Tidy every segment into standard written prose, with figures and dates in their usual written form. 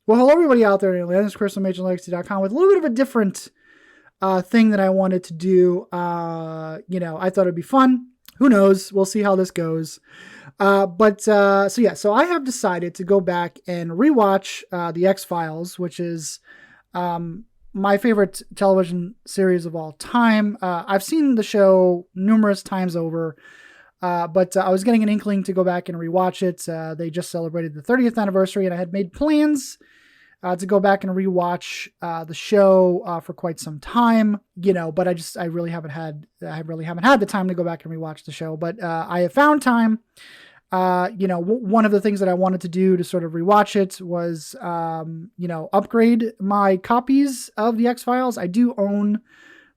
Well, hello everybody out there. This is Chris from MajorLegacy.com with a little bit of a different thing that I wanted to do. I thought it'd be fun. Who knows? We'll see how this goes. So I have decided to go back and rewatch The X-Files, which is my favorite television series of all time. I've seen the show numerous times over. But I was getting an inkling to go back and rewatch it. They just celebrated the 30th anniversary, and I had made plans to go back and rewatch the show for quite some time, but I really haven't had the time to go back and rewatch the show. But I have found time. One of the things that I wanted to do to sort of rewatch it was, upgrade my copies of the X-Files. I do own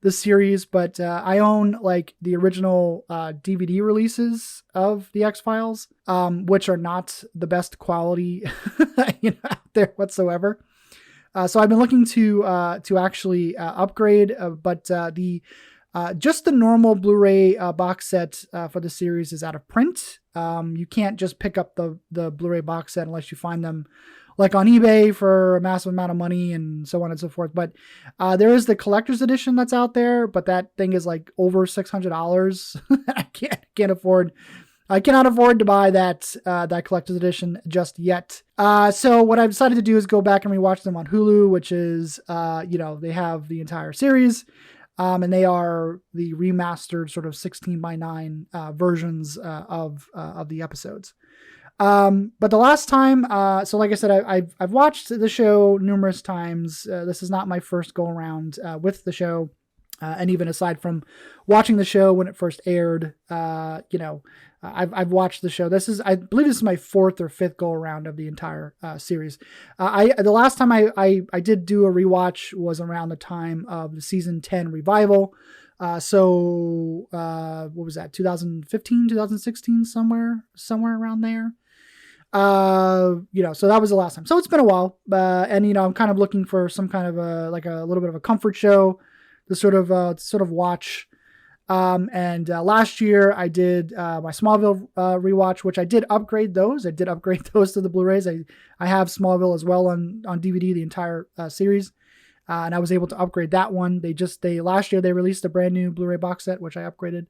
the series, but I own like the original DVD releases of the X-Files, which are not the best quality out there whatsoever. So I've been looking to actually upgrade, but just the normal Blu-ray box set for the series is out of print. You can't just pick up the Blu-ray box set unless you find them like on eBay for a massive amount of money and so on and so forth. But there is the collector's edition that's out there, but that thing is like over $600. I cannot afford to buy that collector's edition just yet. So what I've decided to do is go back and rewatch them on Hulu, which is, they have the entire series. And they are the remastered sort of 16:9 versions of the episodes. But the last time, so like I said, I've watched the show numerous times. This is not my first go around with the show. And even aside from watching the show when it first aired, I've watched the show. I believe this is my fourth or fifth go around of the entire series. The last time I did do a rewatch was around the time of the season 10 revival. What was that? 2015, 2016, somewhere around there. So that was the last time. So it's been a while, and I'm kind of looking for some kind of a little bit of a comfort show to sort of watch. Last year I did my Smallville rewatch, which I did upgrade those. I did upgrade those to the Blu-rays. I have Smallville as well on DVD, the entire series, and I was able to upgrade that one. Last year they released a brand new Blu-ray box set, which I upgraded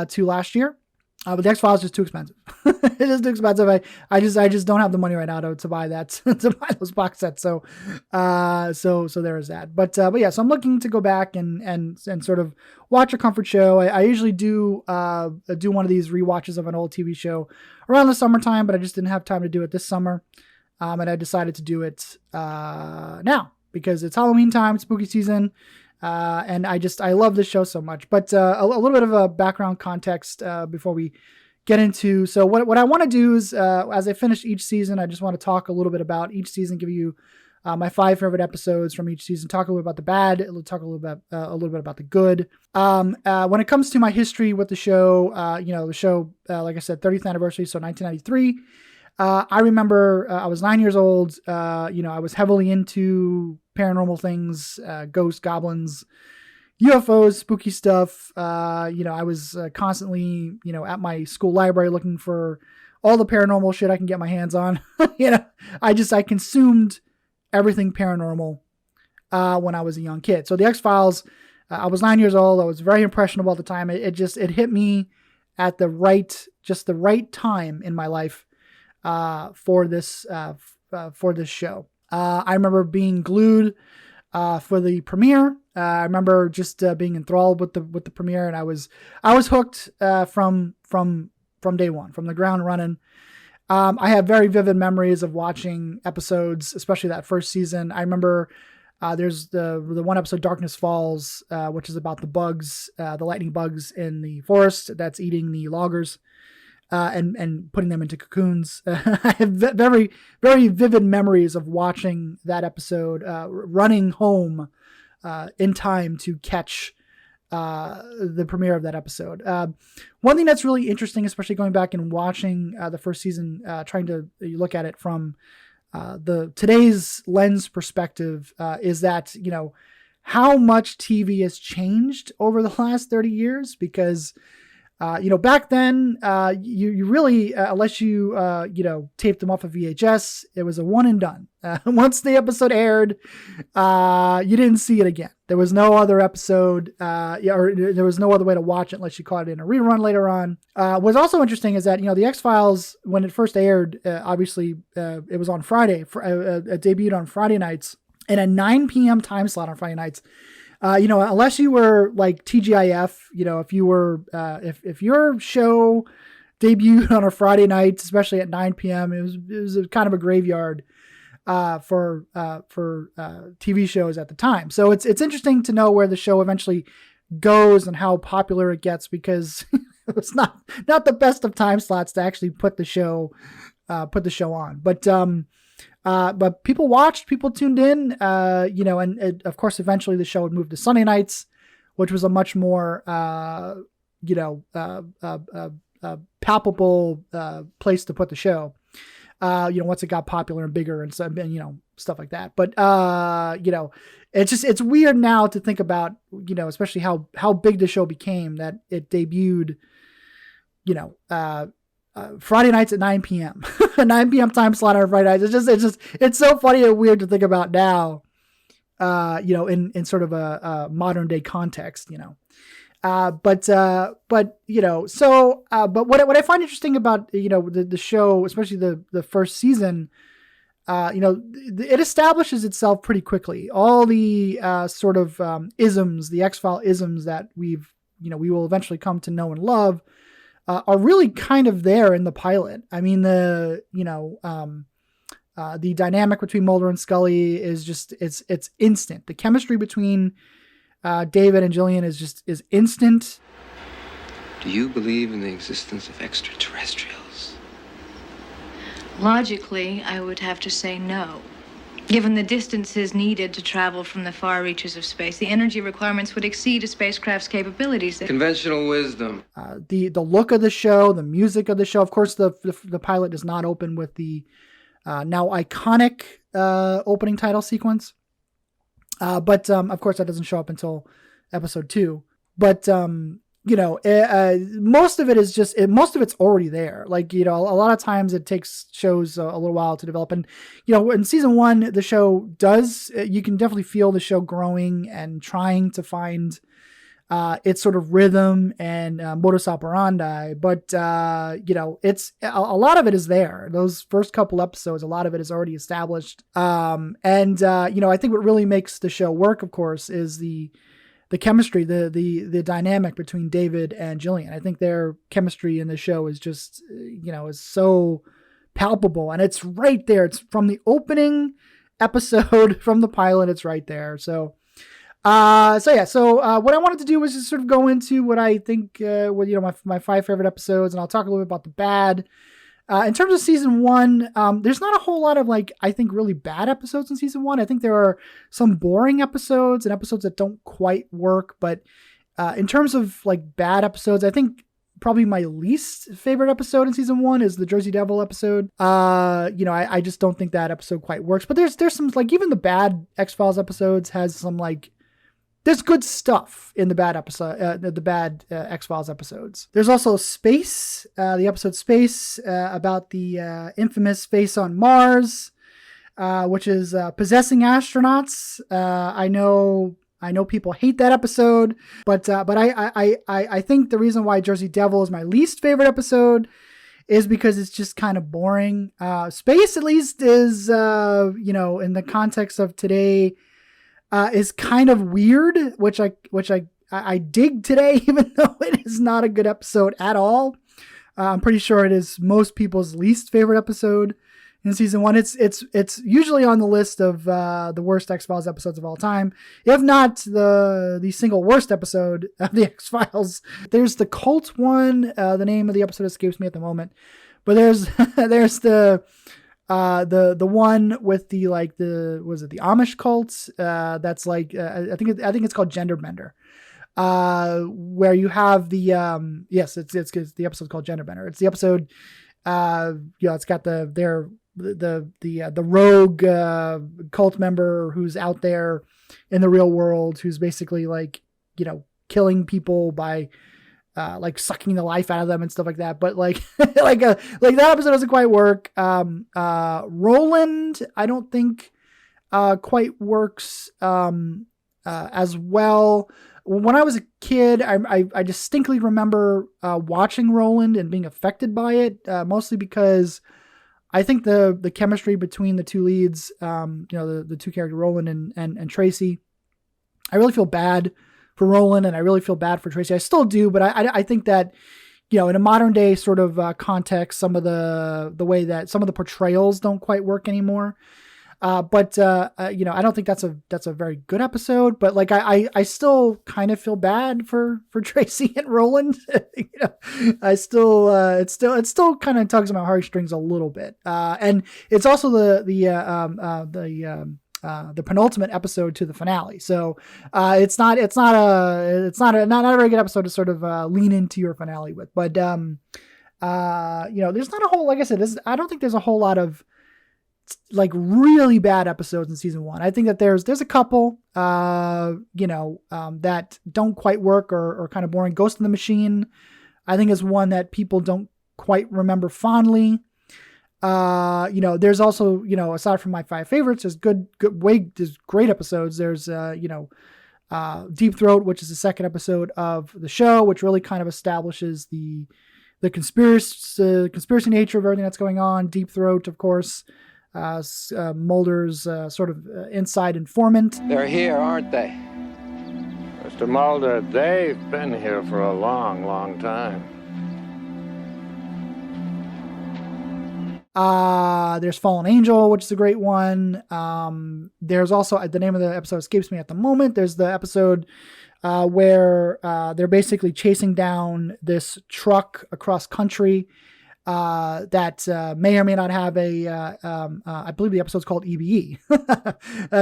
to last year. But the X-Files is just too expensive. It is too expensive. I just don't have the money right now to buy that, to buy those box sets. So there is that. But yeah, so I'm looking to go back and sort of watch a comfort show. I usually do one of these rewatches of an old TV show around the summertime, but I just didn't have time to do it this summer. And I decided to do it now because it's Halloween time, it's spooky season. And I love this show so much. But a little bit of a background context before we get into. So what I want to do is, as I finish each season, I just want to talk a little bit about each season, give you my 5 favorite episodes from each season, talk a little bit about the bad, talk a little bit about the good. When it comes to my history with the show, the show, like I said, 30th anniversary, so 1993. I remember I was 9 years old. I was heavily into paranormal things, ghosts, goblins, UFOs, spooky stuff. I was constantly, at my school library looking for all the paranormal shit I can get my hands on. I consumed everything paranormal when I was a young kid. So the X-Files, I was 9 years old. I was very impressionable at the time. It hit me at the right time in my life for this show. I remember being glued for the premiere. I remember just being enthralled with the premiere, and I was hooked from day one, from the ground running. I have very vivid memories of watching episodes, especially that first season. I remember there's the one episode, Darkness Falls, which is about the bugs, the lightning bugs in the forest that's eating the loggers. And putting them into cocoons. I have very, very vivid memories of watching that episode, running home in time to catch the premiere of that episode. One thing that's really interesting, especially going back and watching the first season, trying to look at it from the today's lens perspective, is that, how much TV has changed over the last 30 years, because Back then, you really, unless you, taped them off of VHS, it was a one and done. Once the episode aired, you didn't see it again. There was no other episode, or there was no other way to watch it unless you caught it in a rerun later on. What's also interesting is that, the X-Files, when it first aired, obviously, it was on Friday, it debuted on Friday nights, and a 9 p.m. time slot on Friday nights. Unless you were like TGIF, if you were, if your show debuted on a Friday night, especially at 9 p.m., it was a kind of a graveyard for TV shows at the time. So it's interesting to know where the show eventually goes and how popular it gets, because it's not the best of time slots to actually put the show on. But people watched, people tuned in, and of course, eventually the show would move to Sunday nights, which was a much more, palpable place to put the show. Once it got popular and bigger and stuff like that. But it's weird now to think about, especially how big the show became, that it debuted, Friday nights at 9 p.m. 9 p.m. time slot on Friday nights. It's so funny and weird to think about now, in sort of a modern day context, but what I find interesting about, the show, especially the first season, it establishes itself pretty quickly. All the sort of isms, the X-File isms that we will eventually come to know and love, are really kind of there in the pilot. I mean, the dynamic between Mulder and Scully is just, it's instant. The chemistry between David and Gillian is instant. Do you believe in the existence of extraterrestrials? Logically, I would have to say no. Given the distances needed to travel from the far reaches of space, the energy requirements would exceed a spacecraft's capabilities. Conventional wisdom. The look of the show, the music of the show. Of course, the pilot does not open with the now iconic opening title sequence. But of course, that doesn't show up until episode 2. But most of it is just, most of it's already there. Like, a lot of times it takes shows a little while to develop. And, in season 1, the show does, you can definitely feel the show growing and trying to find its sort of rhythm and modus operandi. But, it's a lot of it is there. Those first couple episodes, a lot of it is already established. I think what really makes the show work, of course, is the chemistry, the dynamic between David and Gillian. I think their chemistry in the show is just, is so palpable, and it's right there. It's from the opening episode, from the pilot, it's right there. So what I wanted to do was just sort of go into what I think, my 5 favorite episodes, and I'll talk a little bit about the bad. In terms of season 1, there's not a whole lot of, I think, really bad episodes in season 1. I think there are some boring episodes and episodes that don't quite work. But in terms of, bad episodes, I think probably my least favorite episode in season 1 is the Jersey Devil episode. I just don't think that episode quite works. But there's some, even the bad X-Files episodes has some, there's good stuff in the bad episode, the bad X-Files episodes. There's also Space, the episode Space, about the infamous Face on Mars, which is possessing astronauts. I know people hate that episode, but I think the reason why Jersey Devil is my least favorite episode is because it's just kind of boring. Space, at least, is in the context of today, is kind of weird, which I dig today, even though it is not a good episode at all. I'm pretty sure it is most people's least favorite episode in season 1. It's usually on the list of the worst X-Files episodes of all time, if not the single worst episode of the X-Files. There's the cult one. The name of the episode escapes me at the moment, but there's the one with the the Amish cult, that's I think it's called Genderbender, where you have the it's the episode's called Genderbender. It's the episode, it's got the rogue cult member who's out there in the real world, who's basically killing people by like sucking the life out of them and stuff like that. But like like that episode doesn't quite work. Roland, I don't think quite works as well. When I was a kid, I distinctly remember watching Roland and being affected by it, mostly because I think the chemistry between the two leads, the two characters, Roland and Tracy, I really feel bad for Roland and I really feel bad for Tracy. I still do, but I think that, in a modern day sort of context, some of the way that some of the portrayals don't quite work anymore. But I don't think that's a very good episode, but like, I still kind of feel bad for Tracy and Roland. I still, it still kind of tugs on my heartstrings a little bit. And it's also the penultimate episode to the finale. So, it's not a very good episode to sort of, lean into your finale with, but, there's not a whole, like I said, I don't think there's a whole lot of, like really bad episodes in season 1. I think that there's a couple, that don't quite work or kind of boring. Ghost in the Machine, I think, is one that people don't quite remember fondly. There's also, aside from my 5 favorites, there's there's great episodes. There's, Deep Throat, which is the second episode of the show, which really kind of establishes the conspiracy nature of everything that's going on. Deep Throat, of course, Mulder's sort of inside informant. They're here, aren't they? Mr. Mulder, they've been here for a long, long time. There's Fallen Angel, which is a great one. There's also, the name of the episode escapes me at the moment. There's the episode where they're basically chasing down this truck across country that may or may not have I believe the episode's called EBE,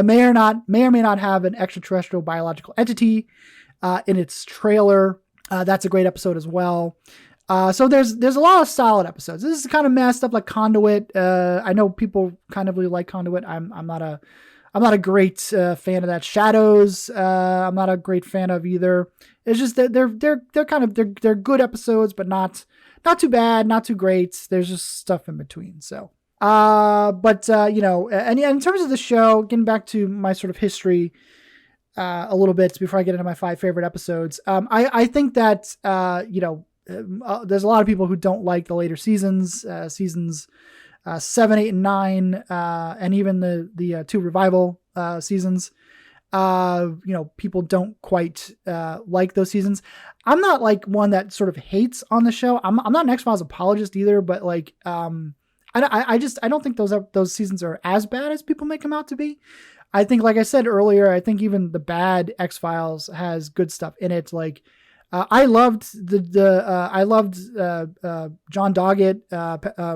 may or may not have an extraterrestrial biological entity in its trailer. That's a great episode as well. So there's a lot of solid episodes. This is kind of messed up like Conduit. I know people kind of really like Conduit. I'm not a great fan of that. Shadows, I'm not a great fan of either. It's just that they're good episodes, but not too bad, not too great. There's just stuff in between. So, and in terms of the show, getting back to my sort of history a little bit before I get into my 5 favorite episodes, I think that there's a lot of people who don't like the later seasons 7, 8, and 9, and even the 2 revival seasons. People don't quite like those seasons. I'm not like one that sort of hates on the show. I'm not an X-Files apologist either, but like I don't think those seasons are as bad as people make them out to be. I think, like I said earlier, I think even the bad X-Files has good stuff in it. Like I loved John Doggett,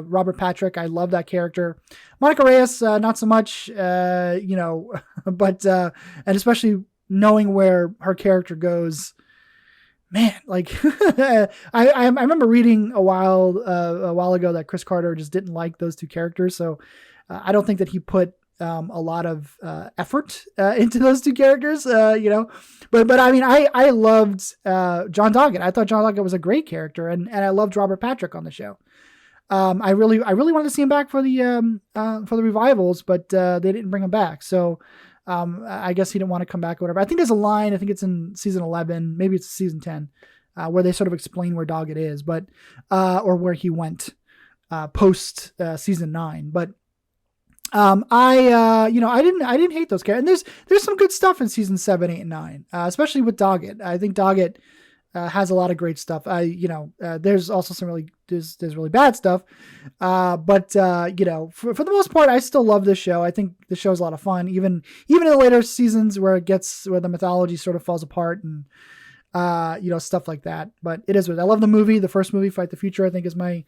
Robert Patrick. I love that character. Monica Reyes, not so much, but and especially knowing where her character goes, man. Like I remember reading a while ago that Chris Carter just didn't like those 2 characters. So I don't think that he put a lot of effort into those 2 characters, but I mean, I loved John Doggett. I thought John Doggett was a great character, and I loved Robert Patrick on the show. I really wanted to see him back for the revivals, but they didn't bring him back. So I guess he didn't want to come back or whatever. I think there's a line, I think it's in season 11, maybe it's season 10, where they sort of explain where Doggett is, but or where he went post season 9, but. I didn't hate those characters. And there's some good stuff in season 7, 8, and 9, especially with Doggett. I think Doggett has a lot of great stuff. There's also some there's really bad stuff. But for the most part, I still love this show. I think the show's a lot of fun, even in the later seasons where the mythology sort of falls apart and, stuff like that. But it is what I love the movie. The first movie, Fight the Future, I think is my,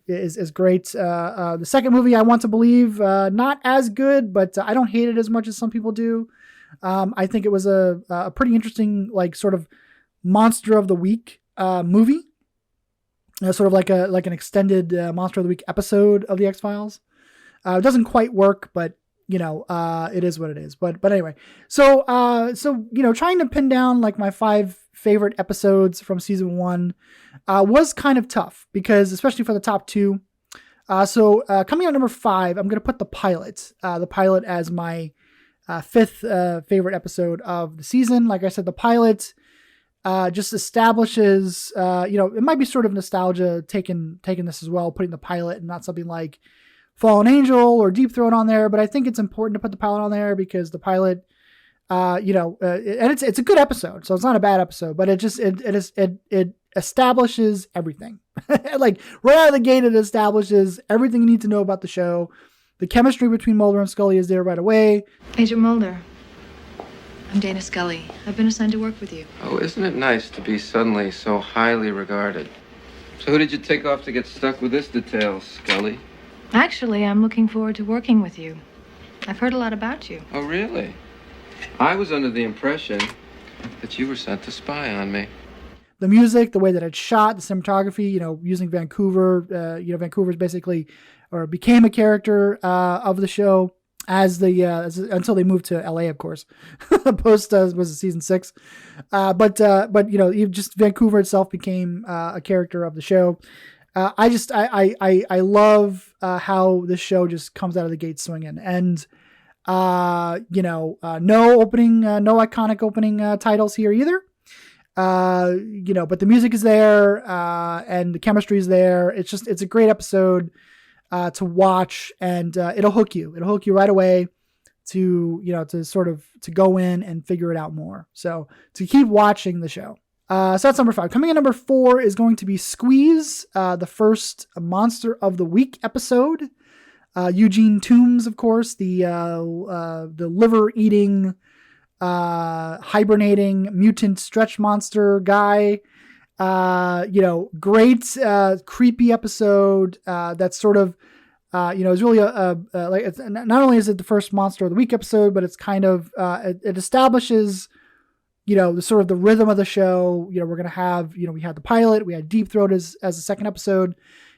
is great. The second movie, I Want to Believe, not as good, but I don't hate it as much as some people do. I think it was a pretty interesting, like, sort of Monster of the Week movie, sort of like an extended Monster of the Week episode of the X-Files. It doesn't quite work, but it is what it is. But anyway, so trying to pin down like my 5 favorite episodes from season 1 was kind of tough because, especially for the top 2. So coming out number 5, I'm going to put the pilot as my 5th favorite episode of the season. Like I said, the pilot just establishes, it might be sort of nostalgia taking this as well, putting the pilot and not something like Fallen Angel or Deep Throat on there. But I think it's important to put the pilot on there because the pilot, and it's a good episode, so it's not a bad episode, but it establishes everything. Like right out of the gate, it establishes everything you need to know about the show. The chemistry between Mulder and Scully is there right away. Agent Mulder, I'm Dana Scully. I've been assigned to work with you. Oh, isn't it nice to be suddenly so highly regarded? So who did you take off to get stuck with this detail, Scully? Actually, I'm looking forward to working with you. I've heard a lot about you. Oh, really? I was under the impression that you were sent to spy on me. The music, the way that it's shot, the cinematography, using Vancouver, Vancouver's basically, or became a character of the show until they moved to LA, of course, post was it season 6, but just Vancouver itself became a character of the show. I love how this show just comes out of the gate swinging, and no iconic opening titles here either. But the music is there, and the chemistry is there. It's a great episode to watch, and it'll hook you. It'll hook you right away to go in and figure it out more. So to keep watching the show. So that's number 5. Coming in number 4 is going to be Squeeze, the first Monster of the Week episode. Eugene Toombs, of course, the liver-eating, hibernating mutant stretch monster guy. Great, creepy episode. That's sort of, is really not only is it the first Monster of the Week episode, but it's kind of, it establishes, the sort of the rhythm of the show. We're going to have, we had the pilot, we had Deep Throat as the second episode,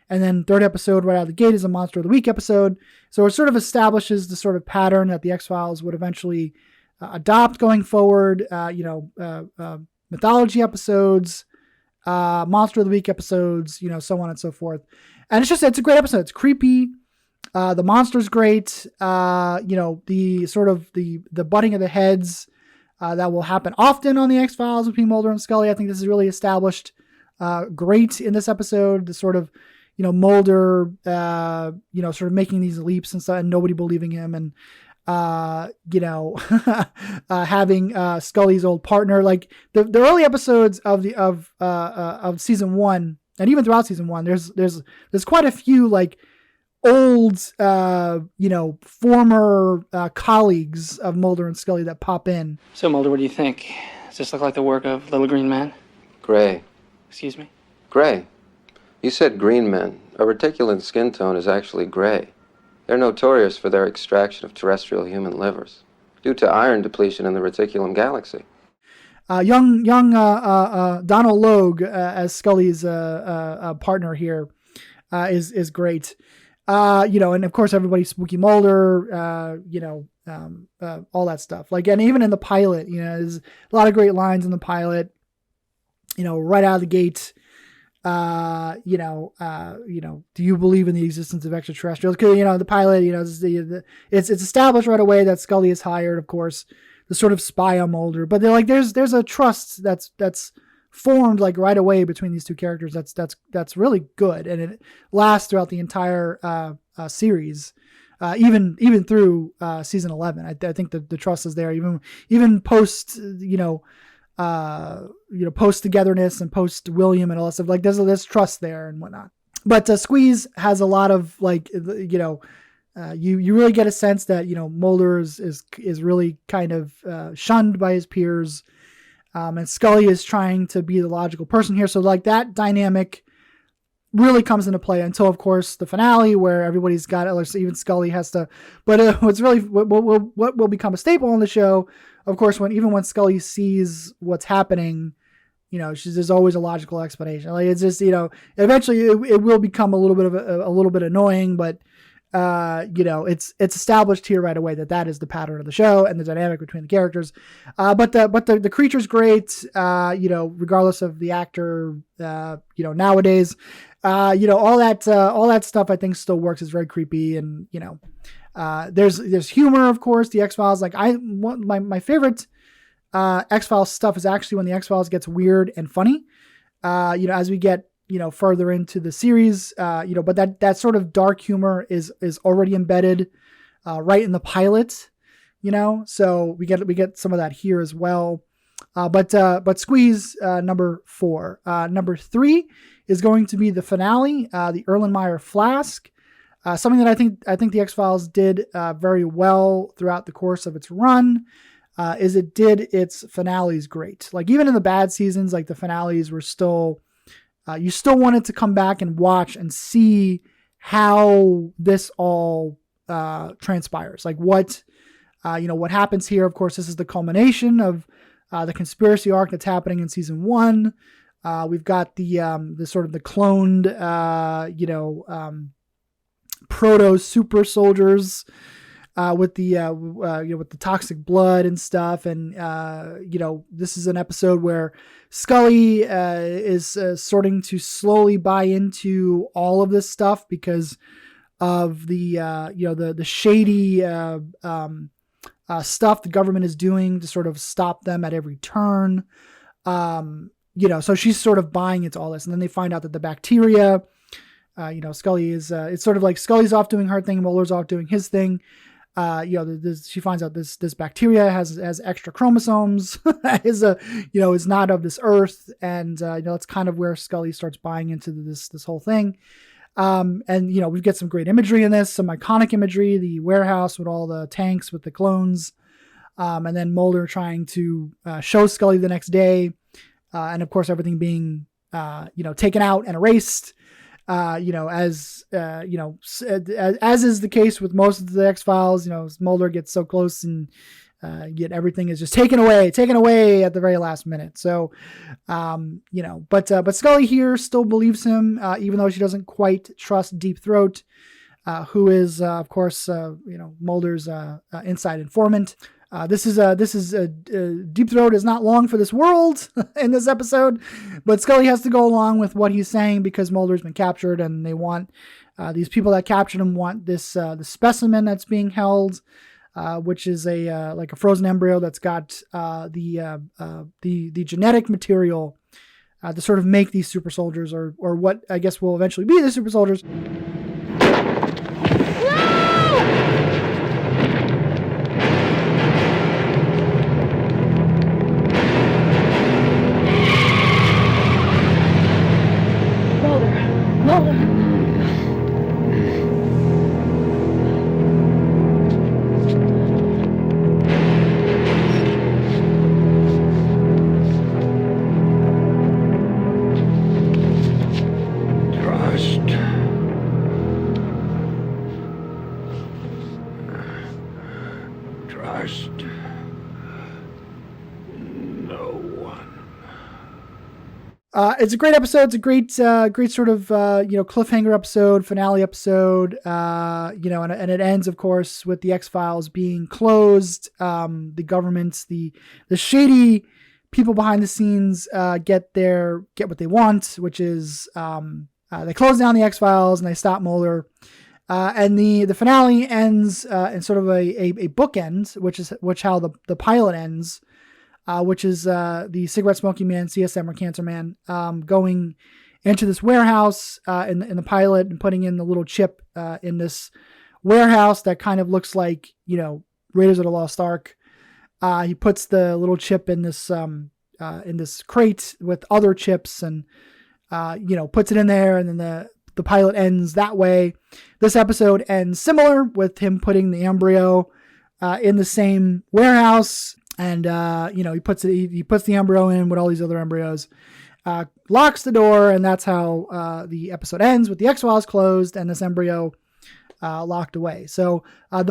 and then third episode right out of the gate is a Monster of the Week episode. So it sort of establishes the sort of pattern that the X-Files would eventually adopt going forward. Mythology episodes, Monster of the Week episodes, so on and so forth. And it's a great episode. It's creepy. The monster's great. The sort of the butting of the heads that will happen often on the X-Files between Mulder and Scully. I think this is really established great in this episode. The sort of, Mulder, sort of making these leaps and stuff, and nobody believing him, and having Scully's old partner. Like the early episodes of season 1, and even throughout season 1, there's quite a few like old former colleagues of Mulder and Scully that pop in. So Mulder, what do you think? Does this look like the work of Little Green Man? Gray. Excuse me? Gray. You said green men. A reticulan skin tone is actually gray. They're notorious for their extraction of terrestrial human livers, due to iron depletion in the reticulum galaxy. Young Donald Logue as Scully's partner here is great. And of course everybody's Spooky Mulder, all that stuff. Like, and even in the pilot, there's a lot of great lines in the pilot. Right out of the gate. Do you believe in the existence of extraterrestrials? Because the pilot, it's established right away that Scully is hired, of course, to sort of spy on Mulder. But they're like, there's a trust that's formed like right away between these two characters. That's really good, and it lasts throughout the entire series, even through season 11. I think the trust is there, even post post togetherness and post William and all that stuff. Like there's trust there and whatnot. But Squeeze has a lot of like, you really get a sense that, Mulder is really kind of shunned by his peers. And Scully is trying to be the logical person here. So like that dynamic really comes into play until, of course, the finale where everybody's got it. Even Scully has to, but what's really, what will become a staple on the show, of course, when Scully sees what's happening, there's always a logical explanation. Like it's just, eventually it will become a little bit annoying, but it's established here right away that is the pattern of the show and the dynamic between the characters. But the creature's great, regardless of the actor, nowadays, all that stuff I think still works. Is very creepy. And, there's humor, of course. The X-Files, my favorite X-Files stuff is actually when the X-Files gets weird and funny, as we get, further into the series, but that sort of dark humor is already embedded right in the pilot, so we get some of that here as well. But Squeeze, number 4. Number 3 is going to be the finale, the Erlenmeyer Flask. Something that I think the X-Files did very well throughout the course of its run, is it did its finales great. Like even in the bad seasons, like the finales were still, you still wanted to come back and watch and see how this all transpires. Like what happens here. Of course, this is the culmination of the conspiracy arc that's happening in season 1. We've got the sort of the cloned, proto super soldiers with the toxic blood and stuff. And this is an episode where Scully is starting to slowly buy into all of this stuff because of the shady stuff the government is doing to sort of stop them at every turn. So she's sort of buying into all this, and then they find out that the bacteria, Scully is, it's sort of like Scully's off doing her thing, Mulder's off doing his thing. She finds out this bacteria has extra chromosomes, is not of this earth. And, that's kind of where Scully starts buying into this whole thing. We get some great imagery in this, some iconic imagery, the warehouse with all the tanks with the clones. And then Mulder trying to, show Scully the next day. And of course, everything being, taken out and erased. As is the case with most of the X-Files, Mulder gets so close and yet everything is just taken away at the very last minute. So, but Scully here still believes him, even though she doesn't quite trust Deep Throat, who is, of course, Mulder's inside informant. This is Deep Throat is not long for this world in this episode, but Scully has to go along with what he's saying because Mulder's been captured, and they want these people that captured him want this the specimen that's being held, which is like a frozen embryo that's got the genetic material to sort of make these super soldiers, or what I guess will eventually be the super soldiers. It's a great episode. It's a great sort of, cliffhanger episode, finale episode, and it ends, of course, with the X-Files being closed. The government, the shady people behind the scenes, get what they want, which is, they close down the X-Files and they stop Mulder. And the finale ends, in sort of a bookend, which how the pilot ends. Which is the cigarette smoking man, CSM or Cancer Man, going into this warehouse in the pilot and putting in the little chip in this warehouse that kind of looks like, Raiders of the Lost Ark. He puts the little chip in this crate with other chips and puts it in there, and then the pilot ends that way. This episode ends similar with him putting the embryo in the same warehouse. And, he puts the embryo in with all these other embryos, locks the door, and that's how the episode ends, with the X-Files closed and this embryo locked away. So the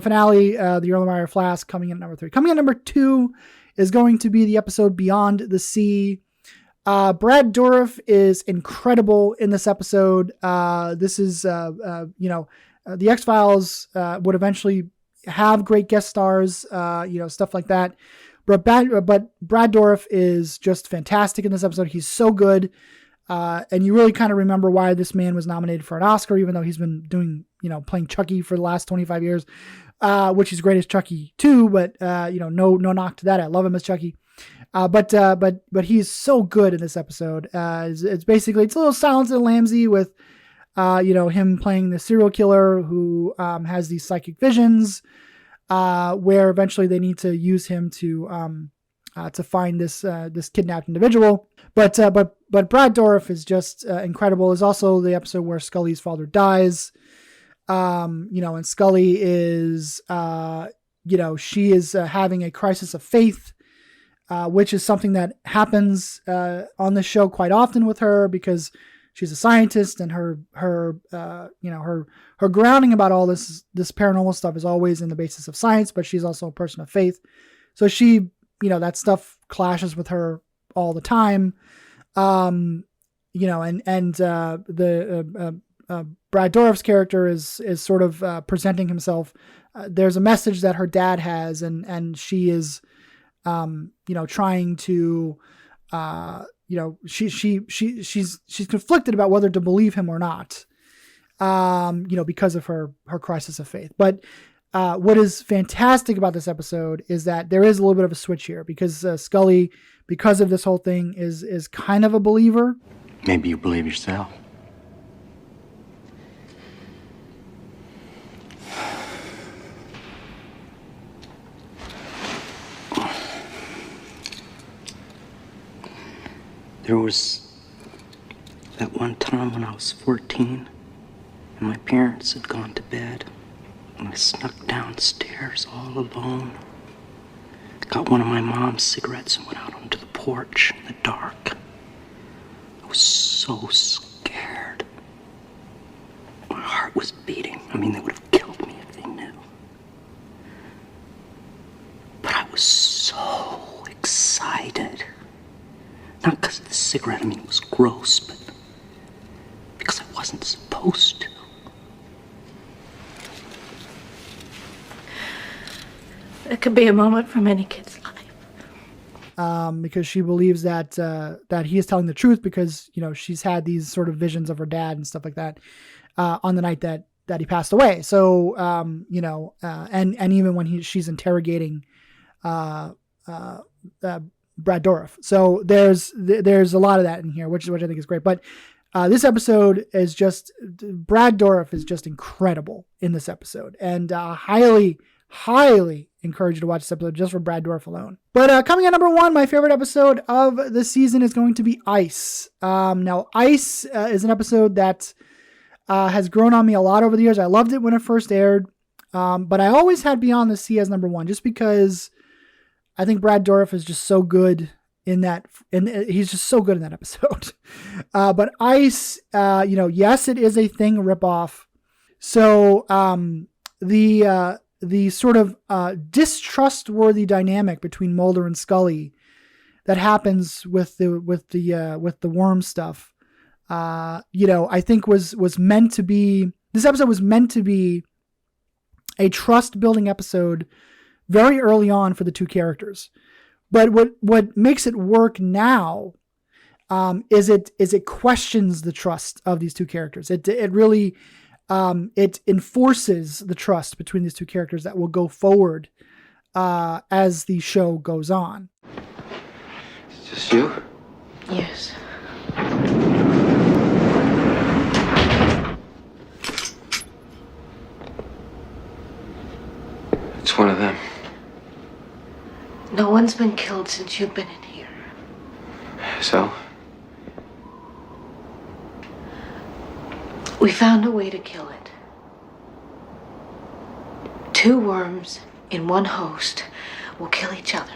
finale, the Erlenmeyer Flask, coming in at number 3. Coming in at number 2 is going to be the episode Beyond the Sea. Brad Dourif is incredible in this episode. This is, The X-Files would eventually have great guest stars, stuff like that. But Brad Dourif is just fantastic in this episode. He's so good. And you really kind of remember why this man was nominated for an Oscar, even though he's been doing, playing Chucky for the last 25 years, which is great as Chucky too. But, no knock to that. I love him as Chucky. But he's so good in this episode. It's basically, it's a little Silence of the Lambsy with, him playing the serial killer who has these psychic visions, where eventually they need to use him to find this kidnapped individual. But Brad Dourif is just incredible. There's also the episode where Scully's father dies, and Scully is, she is having a crisis of faith, which is something that happens on the show quite often with her because she's a scientist, and her grounding about all this paranormal stuff is always in the basis of science, but she's also a person of faith. So she, that stuff clashes with her all the time. The Brad Dourif's character is sort of presenting himself. There's a message that her dad has, and she is, trying to, she's conflicted about whether to believe him or not, because of her crisis of faith. But what is fantastic about this episode is that there is a little bit of a switch here because Scully, because of this whole thing, is kind of a believer. Maybe you believe yourself. There was that one time when I was 14 and my parents had gone to bed, and I snuck downstairs all alone, got one of my mom's cigarettes and went out onto the porch in the dark. I was so scared. My heart was beating. I mean, they would have killed me if they knew. But I was so excited. Not because of the cigarette, I mean, it was gross, but because I wasn't supposed to. It could be a moment from any kid's life. Because she believes that he is telling the truth because, she's had these sort of visions of her dad and stuff like that on the night that he passed away. So, and even when she's interrogating Brad Dourif. So there's a lot of that in here, which I think is great. But this episode is just, Brad Dourif is just incredible in this episode, and highly encourage you to watch this episode just for Brad Dourif alone. But coming at number one, my favorite episode of the season is going to be Ice. Now, Ice is an episode that has grown on me a lot over the years. I loved it when it first aired, but I always had Beyond the Sea as number one, just because I think Brad Dourif is just so good in that, and he's just so good in that episode. But Ice, yes, it is a Thing ripoff. So the sort of distrustworthy dynamic between Mulder and Scully that happens with the worm stuff, I think was meant to be. This episode was meant to be a trust building episode very early on for the two characters. But what makes it work now is it questions the trust of these two characters. It really it enforces the trust between these two characters that will go forward as the show goes on. It's just you? Yes. It's one of them. No one's been killed since you've been in here. So? We found a way to kill it. 2 worms in one host will kill each other.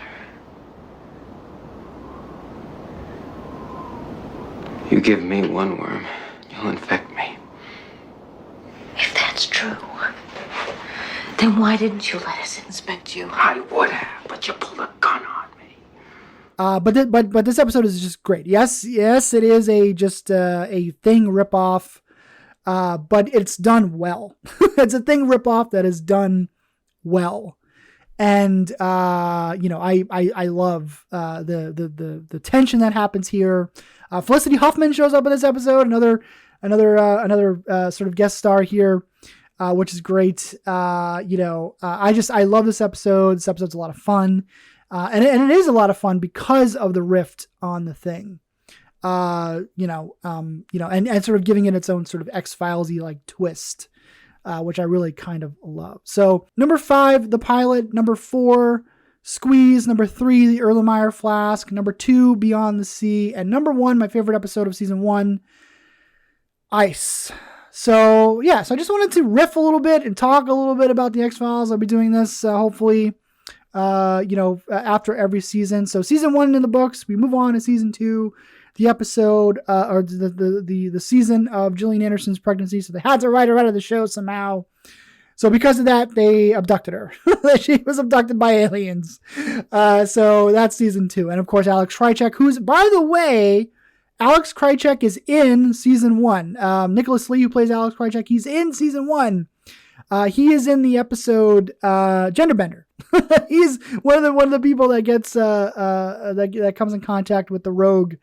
You give me one worm, you'll infect me. If that's true, then why didn't you let us inspect you? I would have, but you pulled a gun on me. But this episode is just great. Yes, it is a Thing ripoff. but it's done well. It's a Thing ripoff that is done well. And I love the tension that happens here. Felicity Huffman shows up in this episode, another sort of guest star here, which is great. I love this episode. This episode's a lot of fun, and it is a lot of fun because of the rift on the Thing. And sort of giving it its own sort of X-Files-y like twist. Which I really kind of love. So number 5, The Pilot. Number 4, Squeeze. Number 3, The Erlenmeyer Flask. Number 2, Beyond the Sea. And number 1, my favorite episode of season 1, Ice. So I just wanted to riff a little bit and talk a little bit about the X-Files. I'll be doing this hopefully, after every season. So season 1 in the books. We move on to season 2. The episode or the season of Gillian Anderson's pregnancy. So they had to write her out of the show somehow. So because of that, they abducted her. She was abducted by aliens. So that's season 2. And of course, Alex Krycek, who's, by the way, Alex Krycek is in season 1. Nicholas Lee, who plays Alex Krycek, he's in season 1. He is in the episode Genderbender. He's one of the people that gets that comes in contact with the rogue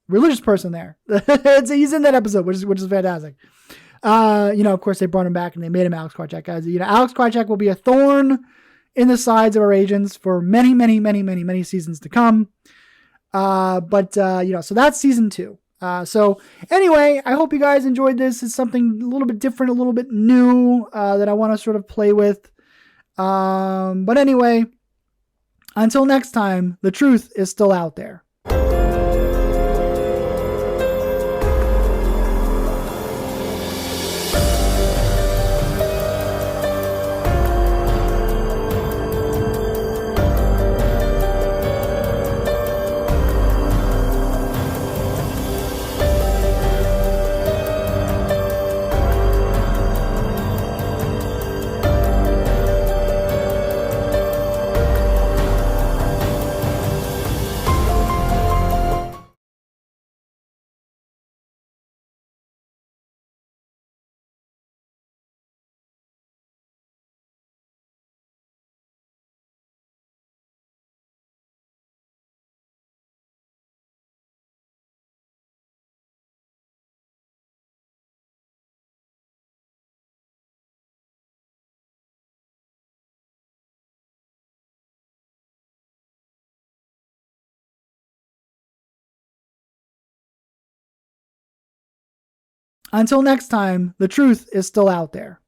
religious person there. He's in that episode, which is fantastic. Of course they brought him back and they made him Alex Krycek. Alex Krycek will be a thorn in the sides of our agents for many, many, many, many, many seasons to come. So that's season 2. So anyway, I hope you guys enjoyed this. It's something a little bit different, a little bit new, that I want to sort of play with. But anyway, until next time, the truth is still out there. Until next time, the truth is still out there.